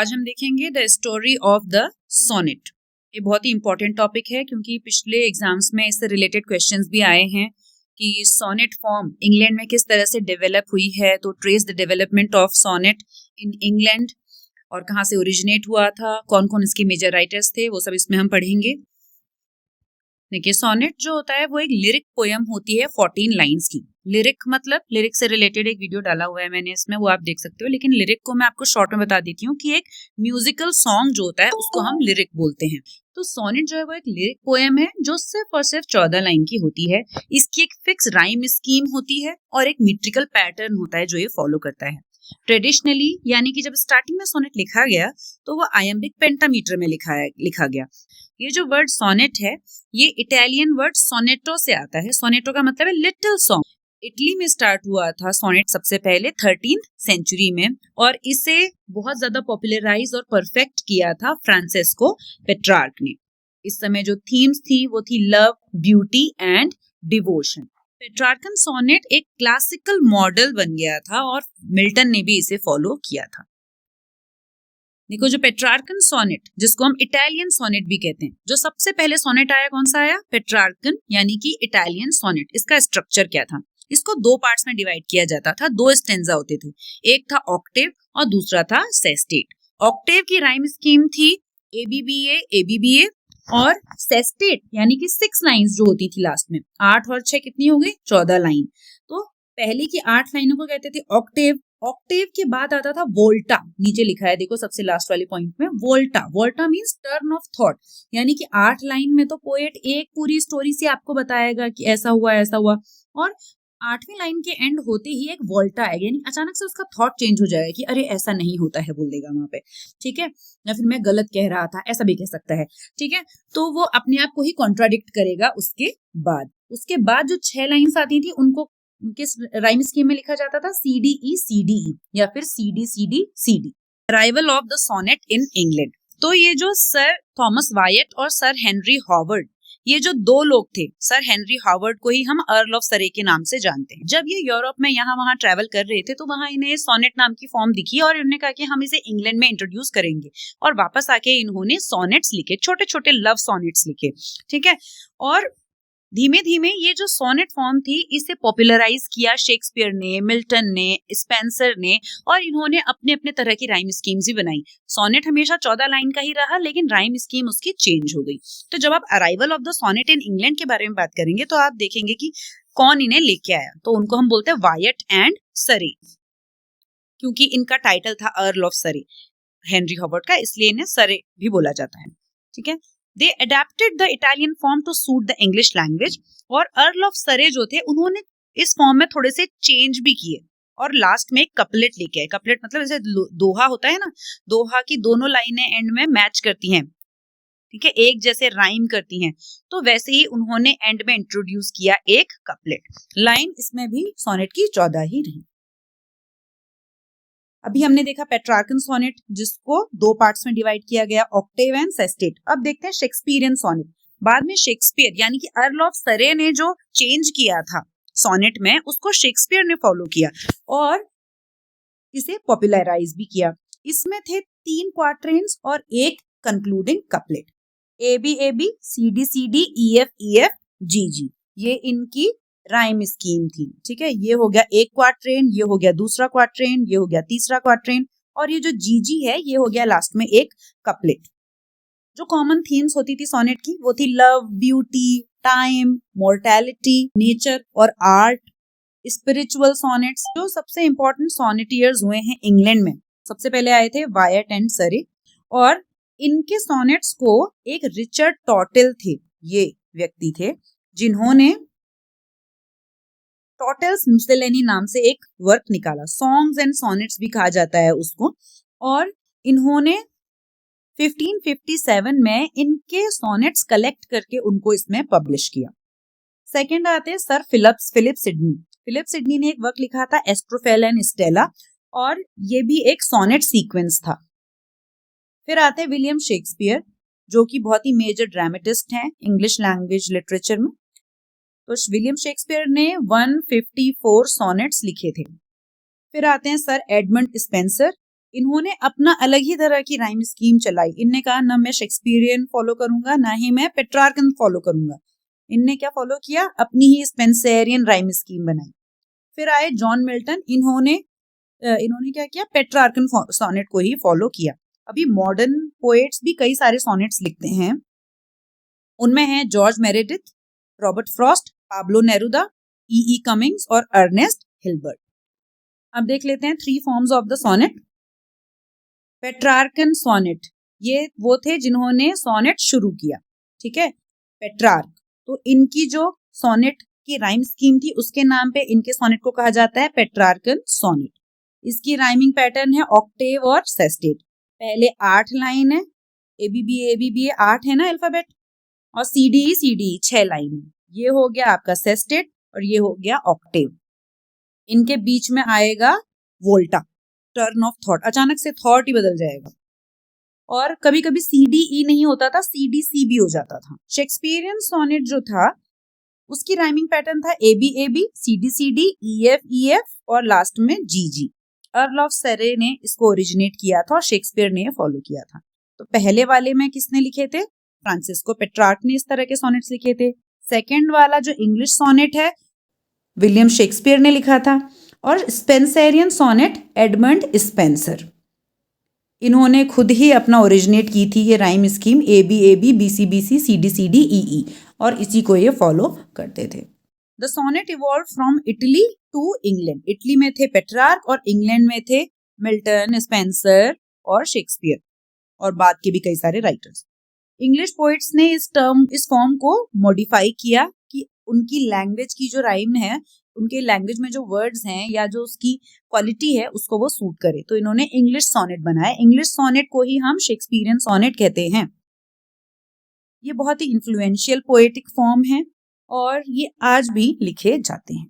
आज हम देखेंगे the story of the sonnet. ये बहुत ही इंपॉर्टेंट टॉपिक है क्योंकि पिछले एग्जाम्स में इससे रिलेटेड क्वेश्चंस भी आए हैं कि सोनेट फॉर्म इंग्लैंड में किस तरह से डेवलप हुई है। तो trace the development of sonnet in England और कहाँ से ओरिजिनेट हुआ था, कौन कौन इसके मेजर राइटर्स थे, वो सब इसमें हम पढ़ेंगे। देखिए, सोनेट जो होता है वो एक लिरिक पोयम होती है 14 लाइंस की। लिरिक मतलब लिरिक से रिलेटेड एक वीडियो डाला हुआ है मैंने इसमें, वो आप देख सकते हो। लेकिन लिरिक को मैं आपको शॉर्ट में बता देती हूँ कि एक म्यूजिकल सॉन्ग जो होता है उसको हम लिरिक बोलते हैं। तो सोनेट जो है वो एक लिरिक पोयम है जो सिर्फ और सिर्फ 14 लाइन की होती है। इसकी एक फिक्स राइम स्कीम होती है और एक मीट्रिकल पैटर्न होता है जो ये फॉलो करता है। ट्रेडिशनली यानी कि जब स्टार्टिंग में सोनेट लिखा गया तो वो आयम्बिक पेंटामीटर में लिखा गया। ये जो वर्ड सोनेट है ये इटालियन वर्ड सोनेटो से आता है। सोनेटो का मतलब है लिटिल सॉन्ग। इटली में स्टार्ट हुआ था सोनेट सबसे पहले 13th सेंचुरी में, और इसे बहुत ज्यादा पॉपुलराइज और परफेक्ट किया था फ्रांसेस्को पेट्रार्क ने। इस समय जो थीम्स थी वो थी love, beauty and devotion. Petrarchan sonnet एक क्लासिकल मॉडल बन गया था और मिल्टन ने भी इसे फॉलो किया था। देखो, जो पेट्रार्कन सोनेट जिसको हम इटालियन सोनेट भी कहते हैं, जो सबसे पहले सोनेट आया कौन सा आया? पेट्रार्कन यानी कि इटालियन सोनेट। इसका स्ट्रक्चर क्या था? इसको दो पार्ट्स में डिवाइड किया जाता था, दो स्टेंजा होते थे। एक था ऑक्टेव और दूसरा था सेस्टेट। ऑक्टेव की राइम स्कीम थी एबीबीए एबीबीए, और सेस्टेट यानी कि 6 लाइंस जो होती थी लास्ट में। 8 और 6 कितनी हो गई? 14 लाइन। तो पहले की 8 लाइनों को कहते थे ऑक्टेव। ऑक्टेव के बाद आता था वोल्टा। नीचे लिखा है देखो सबसे लास्ट वाले पॉइंट में वोल्टा। वोल्टा मींस टर्न ऑफ थॉट, यानी कि 8 लाइन में तो पोएट एक पूरी स्टोरी से आपको बताएगा कि ऐसा हुआ ऐसा हुआ, और 8वीं लाइन के एंड होते ही एक वोल्टा आएगा, यानी अचानक से उसका थॉट चेंज हो जाएगा कि अरे ऐसा नहीं होता है, बोल देगा वहां पे। ठीक है, या फिर मैं गलत कह रहा था, ऐसा भी कह सकता है। ठीक है, तो वो अपने आप को ही कॉन्ट्राडिक्ट करेगा। उसके बाद जो 6 लाइन्स आती थी उनको किस राइम स्कीम में लिखा जाता था? सीडीई सीडीई या फिर CD CD CD. Arrival of the sonnet in England. तो ये जो सर थॉमस वायट और सर हेनरी हॉवर्ड, ये जो दो लोग थे, सर हेनरी हॉवर्ड को ही हम अर्ल ऑफ सरे के नाम से जानते हैं। जब ये यूरोप में यहाँ वहां ट्रेवल कर रहे थे तो वहां इन्हें सोनेट नाम की फॉर्म दिखी और इन्होंने कहा कि हम इसे इंग्लैंड में इंट्रोड्यूस करेंगे। और वापस आके इन्होंने सोनेट्स लिखे, छोटे छोटे लव सोनेट्स लिखे। ठीक है, और धीमे धीमे ये जो सोनेट फॉर्म थी इसे पॉपुलराइज किया शेक्सपियर ने, मिल्टन ने, स्पेंसर ने, और इन्होंने अपने अपने तरह की राइम स्कीम्स भी बनाई। सोनेट हमेशा 14 लाइन का ही रहा, लेकिन राइम स्कीम उसकी चेंज हो गई। तो जब आप arrival of the sonnet in England के बारे में बात करेंगे तो आप देखेंगे कि कौन इन्हें लेके आया। तो उनको हम बोलते हैं वायट एंड सरे, क्योंकि इनका टाइटल था अर्ल ऑफ सरे हेनरी हॉवर्ड का, इसलिए इन्हें सरे भी बोला जाता है। ठीक है, They adapted the Italian form to suit the English language, और अर्ल ऑफ सरे जो थे उन्होंने इस फॉर्म में थोड़े से चेंज भी किए और लास्ट में एक कपलेट लेके आए। कपलेट मतलब जैसे दोहा होता है ना, दोहा की दोनों लाइनें एंड में मैच करती हैं, ठीक है, एक जैसे राइम करती हैं। तो वैसे ही उन्होंने एंड में इंट्रोड्यूस किया एक कपलेट लाइन। इसमें भी सोनेट की 14 ही रही। अभी हमने देखा पेट्रार्कन सोनेट जिसको दो पार्ट्स में डिवाइड किया गया, ऑक्टेव एंड सेस्टेट। अब देखते हैं शेक्सपियरियन सोनेट। बाद में शेक्सपियर यानी कि अर्ल ऑफ सरे ने जो चेंज किया था सोनेट में उसको शेक्सपियर ने फॉलो किया और इसे पॉपुलराइज भी किया। इसमें थे 3 क्वार्ट्रेन्स और एक concluding couplet. A B C D E F G G, ये इनकी राइम स्कीम थी। ठीक है, ये हो गया एक क्वार्ट्रेन, ये हो गया दूसरा क्वार्ट्रेन, ये हो गया तीसरा क्वार्ट्रेन, और ये जो जीजी है ये हो गया लास्ट में एक कपलेट। जो कॉमन थीम्स होती थी सोनेट की वो थी love, beauty, time, mortality, nature और आर्ट। स्पिरिचुअल सोनेट्स, जो सबसे इंपॉर्टेंट सोनेटियर्स हुए हैं इंग्लैंड में, सबसे पहले आए थे वायट एंड सरे, और इनके सोनेट्स को एक रिचर्ड टॉटेल थे, ये व्यक्ति थे जिन्होंने टॉटेल्स मिसलेनी नाम से एक वर्क निकाला। सॉन्ग्स एंड सोनेट्स भी कहा जाता है उसको, और इन्होंने 1557 में इनके सोनेट्स कलेक्ट करके उनको इसमें पब्लिश किया। सेकंड आते हैं sir Philip Sidney. Philip Sidney ने एक वर्क लिखा था एस्ट्रोफेल एंड स्टेला, और ये भी एक सोनेट सीक्वेंस था। फिर आते हैं विलियम शेक्सपियर जो कि बहुत ही मेजर ड्रामेटिस्ट हैं इंग्लिश लैंग्वेज लिटरेचर में। तो विलियम शेक्सपियर ने 154 सोनेट्स लिखे थे। फिर आते हैं सर एडमंड स्पेंसर इन्होंने अपना अलग ही तरह की राइम स्कीम चलाई। इनने कहा ना मैं शेक्सपियरियन फॉलो करूंगा, ना ही मैं पेट्रार्कन फॉलो करूंगा। इनने क्या फॉलो किया, अपनी ही स्पेंसरियन राइम स्कीम बनाई। फिर आए जॉन मिल्टन, इन्होंने क्या किया, पेट्रार्कन सोनेट को ही फॉलो किया। अभी मॉडर्न पोएट्स भी कई सारे सोनेट्स लिखते हैं। उनमें है George Meredith, Robert Frost, Pablo Neruda, E Cummings और अर्नेस्ट हिल्बर्ट। अब देख लेते हैं 3 forms of the sonnet. Petrarchan sonnet, ये वो थे जिन्होंने सोनेट शुरू किया, ठीक है, पेट्रार्क। तो इनकी जो सोनेट की राइम स्कीम थी उसके नाम पे इनके सोनेट को कहा जाता है पेट्रार्कन सोनेट। इसकी राइमिंग पैटर्न है ऑक्टेव और सेस्टेट। पहले 8 लाइन है, ABBA 8 है ना अल्फाबेट, और CDE 6 लाइन है। ये हो गया आपका सेस्टेट और ये हो गया ऑक्टेव। इनके बीच में आएगा वोल्टा, टर्न ऑफ थॉट, अचानक से थॉट ही बदल जाएगा। और कभी कभी CDE नहीं होता था, CDC भी हो जाता था। शेक्सपियरियन सोनेट जो था उसकी राइमिंग पैटर्न था ABAB, CD EF और लास्ट में GG। अर्ल ऑफ सरे ने इसको ओरिजिनेट किया था और शेक्सपियर ने फॉलो किया था। तो पहले वाले में किसने लिखे थे, फ्रांसिस्को पेट्रार्क ने इस तरह के सोनेट्स लिखे थे। सेकेंड वाला जो इंग्लिश सोनेट है विलियम शेक्सपियर ने लिखा था। और स्पेंसरियन सोनेट एडमंड स्पेंसर, इन्होंने खुद ही अपना ओरिजिनेट की थी ये rhyme scheme ABAB BCBC CD EE, और इसी को ये फॉलो करते थे। The sonnet evolve from Italy to England. Italy में थे पेट्रार्क और इंग्लैंड में थे मिल्टन, स्पेंसर और शेक्सपियर और बाद के भी कई सारे राइटर्स। इंग्लिश पोइट्स ने इस फॉर्म को मॉडिफाई किया कि उनकी लैंग्वेज की जो राइम है, उनके लैंग्वेज में जो वर्ड्स हैं या जो उसकी क्वालिटी है उसको वो सूट करे। तो इन्होंने इंग्लिश सोनेट बनाया। इंग्लिश सोनेट को ही हम शेक्सपियरियन सोनेट कहते हैं। ये बहुत ही इन्फ्लुएंशियल पोएटिक फॉर्म है और ये आज भी लिखे जाते हैं।